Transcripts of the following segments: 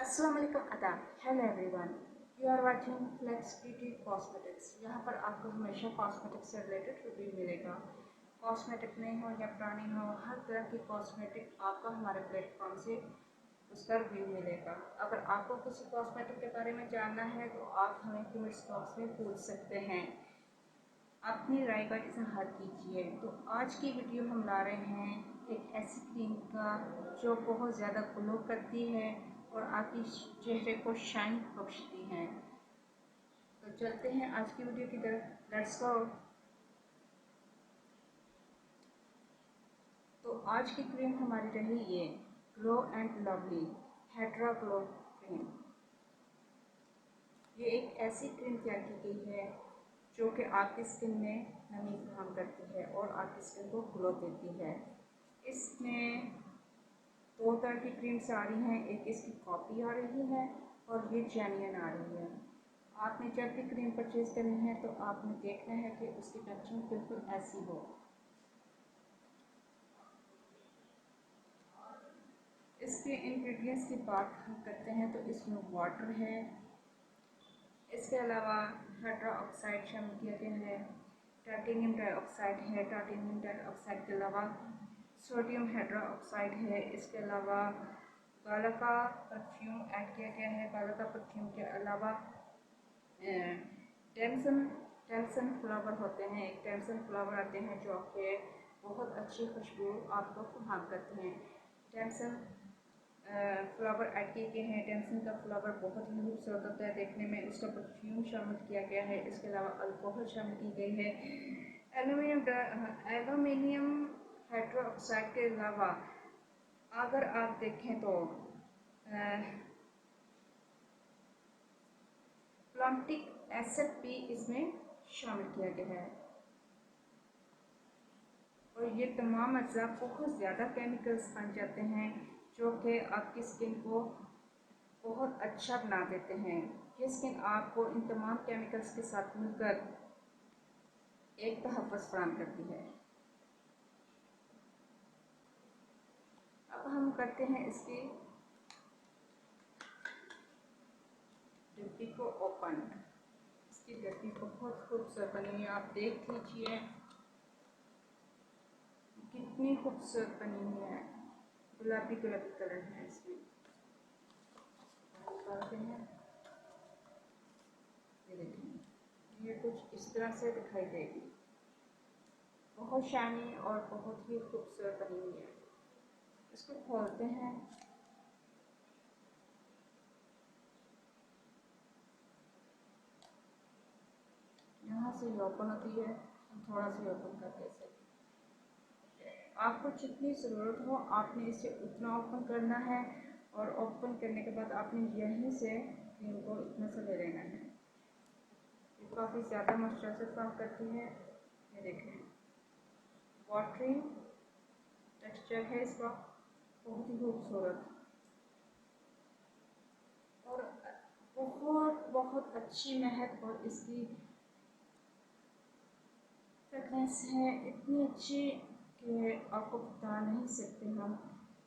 अस्सलाम वालेकुम आदाब। Hello everyone, you are watching Flex Beauty Cosmetics. यहाँ पर आपको हमेशा कॉस्मेटिक्स से रिलेटेड रिव्यू मिलेगा। कॉस्मेटिक नई हो या पुरानी हो, हर तरह की कॉस्मेटिक आपको हमारे प्लेटफॉर्म से उसका रिव्यू मिलेगा। अगर आपको किसी कॉस्मेटिक के बारे में जानना है तो आप हमें कमेंट्स बॉक्स में पूछ सकते हैं, अपनी राय का इजहार कीजिए। तो आज की वीडियो हम ला रहे हैं एक ऐसी क्रीम का जो बहुत ज़्यादा ग्लो करती है और आपके चेहरे को शाइन बख्शती है। तो चलते हैं आज की वीडियो की तरफ, लेट्स गो। तो आज की क्रीम हमारी रही ये glow and lovely hydra glow cream. ये एक ऐसी क्रीम तैयार की गई है जो कि आपकी स्किन में नमी फराहम करती है और आपकी स्किन को ग्लो देती है। इसमें दो तरह की क्रीम्स आ रही हैं, एक इसकी कॉपी आ रही है और ये जेन्युइन आ रही है। आपने जब भी क्रीम परचेज करनी है तो आपने देखना है कि उसकी पैकेजिंग बिल्कुल ऐसी हो। इसके इंग्रेडिएंट्स की बात हम करते हैं तो इसमें वाटर है, इसके अलावा हाइड्रा ऑक्साइड शामिल किया गया है, टाइटेनियम डाइऑक्साइड है, टाइटेनियम डाइऑक्साइड के अलावा सोडियम हाइड्रा ऑक्साइड है, इसके अलावा गाला का परफ्यूम ऐड किया गया है। गाला का परफ्यूम के अलावा टेम्सन टेम्सन फ्लावर होते हैं, एक टेम्सन फ्लावर आते हैं जो आपके बहुत अच्छी खुशबू आपको फराहम करते हैं। टेम्सन फ्लावर ऐड किए गए हैं। टेम्सन का फ्लावर बहुत ही खूबसूरत होता है देखने में, उसका परफ्यूम शामिल किया गया है। इसके अलावा अल्कोहल शामिल की गई है। एल्यूमिनियम हाइड्रोक्साइड के अलावा अगर आप देखें तो प्लाम्टिक एसिड भी इसमें शामिल किया गया है। और ये तमाम अज्जा बहुत ज़्यादा केमिकल्स बन जाते हैं जो कि आपकी स्किन को बहुत अच्छा बना देते हैं। ये स्किन आपको इन तमाम केमिकल्स के साथ मिलकर एक तहफ़्फ़ुज़ फराहम करती है। अब हम करते हैं इसकी डिब्बी को ओपन। इसकी डिब्बी बहुत खूबसूरत बनी हुई है, आप देख लीजिए कितनी खूबसूरत बनी हुई है। गुलाबी गुलाबी कलर है इसमें। निकालते हैं, ये देखें, ये कुछ इस तरह से दिखाई देगी। बहुत शाइनी और बहुत ही खूबसूरत बनी हुई है। इसको खोलते हैं, यहाँ से ये ओपन होती है। हम थोड़ा सा ओपन करके इसे, आपको जितनी ज़रूरत हो आपने इसे उतना ओपन करना है और ओपन करने के बाद आपने यहीं से क्रीम को इतना सा ले लेना है। ये काफ़ी ज़्यादा मॉइस्चराइजर फॉर्म करती है। ये देखें, वाटरी टेक्सचर है इसका, बहुत ही खूबसूरत और बहुत बहुत अच्छी महक और इसकी फ्रेगनेंस है इतनी अच्छी कि आपको बता नहीं सकते हम।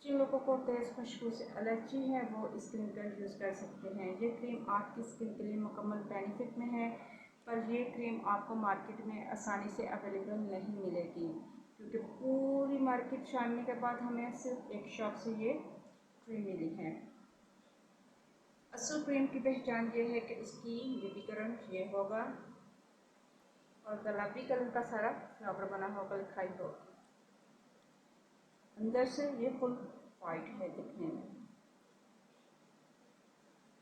जिन लोगों को तेज़ खुशबू से एलर्जी है वो इस क्रीम का यूज़ कर सकते हैं। ये क्रीम आपकी स्किन के लिए मुकम्मल बेनिफिट में है, पर ये क्रीम आपको मार्केट में आसानी से अवेलेबल नहीं मिलेगी क्योंकि पूरी मार्केट छानने के बाद हमें सिर्फ एक शॉप से ये क्रीम मिली है। असल क्रीम की पहचान ये है कि इसकी विविकरण ये होगा और गुलाबी कलर का सारा फ्लावर बना होगा, लिखाई होगा। अंदर से ये फुल वाइट है दिखने में।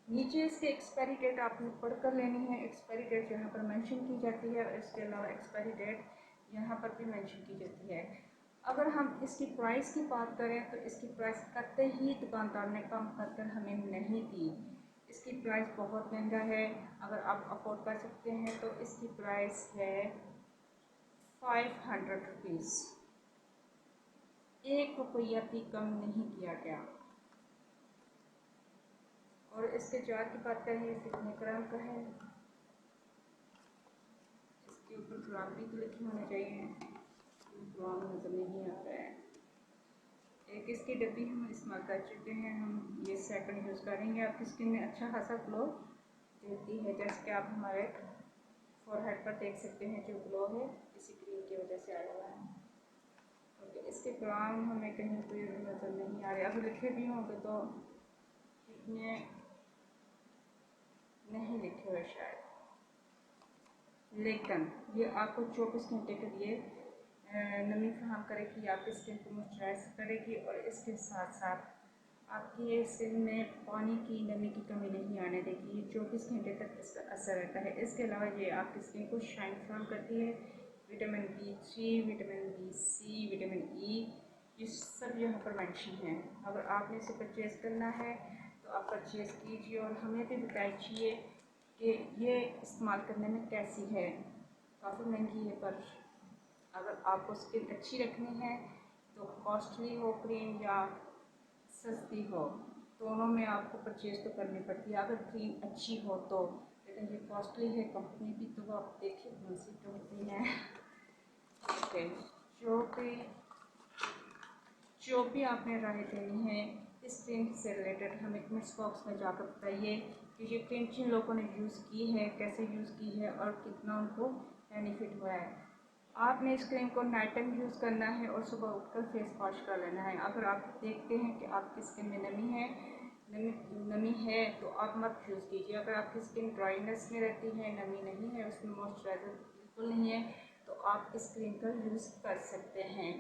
नीचे इसके एक्सपायरी डेट आपने पढ़ कर लेनी है। एक्सपायरी डेट यहाँ पर मेंशन की जाती है और इसके अलावा एक्सपायरी डेट यहाँ पर भी मेंशन की जाती है। अगर हम इसकी प्राइस की बात करें तो इसकी प्राइस कतई ही दुकानदार ने कम कर हमें नहीं दी। इसकी प्राइस बहुत महंगा है। अगर आप अफोर्ड कर सकते हैं तो इसकी प्राइस है 500 रुपीज़। 1 रुपया भी कम नहीं किया गया। और इसके जार की बात करें, ये कितने ग्राम का है, इसके ऊपर ग्राम भी तो लिखे होने चाहिए, ग्राम नज़र नहीं आता है। 21 की डब्बी हम इस्तेमाल कर चुके हैं, हम ये सेकंड यूज़ करेंगे। आपकी स्किन में अच्छा खासा ग्लो देती है, जैसे कि आप हमारे फोरहेड पर देख सकते हैं जो ग्लो है इसी क्रीम की वजह से आया हुआ है। ओके, इसके ग्राम हमें कहीं कोई नज़र नहीं आ रहे, अगर लिखे भी होंगे तो इतने नहीं लिखे हुए शायद, लेकिन ये आपको 24 घंटे के लिए नमी फराहम करेगी, आपकी स्किन को मॉइस्चराइज करेगी और इसके साथ साथ आपकी स्किन में पानी की नमी की कमी नहीं आने देगी। ये 24 घंटे तक इसका असर रहता है। इसके अलावा ये आपकी स्किन को शाइन फराहम करती है। Vitamin B3, vitamin B, vitamin E, ये सब यहाँ पर मेंशन है। अगर आपने इसे परचेज़ करना है तो आप परचेज़ कीजिए और हमें भी बताइए कि ये इस्तेमाल करने में कैसी है। काफ़ी महंगी है, पर अगर आपको स्किन अच्छी रखनी है तो कॉस्टली हो क्रीम या सस्ती हो, दोनों में आपको परचेज़ तो करनी पड़ती है अगर क्रीम अच्छी हो तो। लेकिन ये कॉस्टली है, कंपनी भी तो आप देखिए कौन सी कंपनी है। ओके, जो भी आपने राय देनी है इस क्रीम से रिलेटेड हमें कमेंट्स बॉक्स में जाकर बताइए कि ये क्रीम जिन लोगों ने यूज़ की है कैसे यूज़ की है और कितना उनको बेनिफिट हुआ है। आपने इस क्रीम को नाइट टाइम यूज़ करना है और सुबह उठकर फेस वॉश कर लेना है। अगर आप देखते हैं कि आपकी स्किन में नमी है तो आप मत यूज़ कीजिए। अगर आपकी स्किन ड्राइनेस में रहती है, नमी नहीं है, उसमें मॉइस्चराइज़र बिल्कुल नहीं है, तो आप इस क्रीम का यूज़ कर सकते हैं,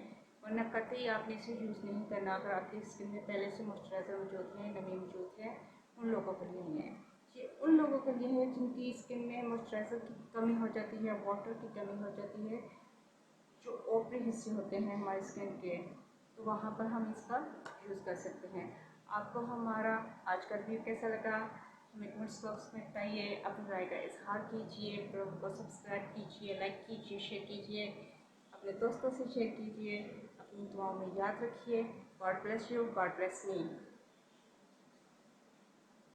वरना कतई आपने इसे यूज़ नहीं करना। अगर आपकी स्किन में पहले से मॉइस्चराइज़र मौजूद है, नमी मौजूद है, उन लोगों के लिए नहीं है। ये उन लोगों के लिए है जिनकी स्किन में मॉइस्चराइज़र की कमी हो जाती है, वाटर की कमी हो जाती है, जो ओपरी हिस्से होते हैं हमारी स्किन के, तो वहाँ पर हम इसका यूज़ कर सकते हैं। आपको हमारा आज का रिव्यू कैसा लगा हमें कमेंट्स बॉक्स में बताइए, अपनी राय का इजहार कीजिए, ब्लॉग को सब्सक्राइब कीजिए, लाइक कीजिए, शेयर कीजिए, अपने दोस्तों से शेयर कीजिए, अपनी दुआओं में याद रखिए। God bless you, God bless me.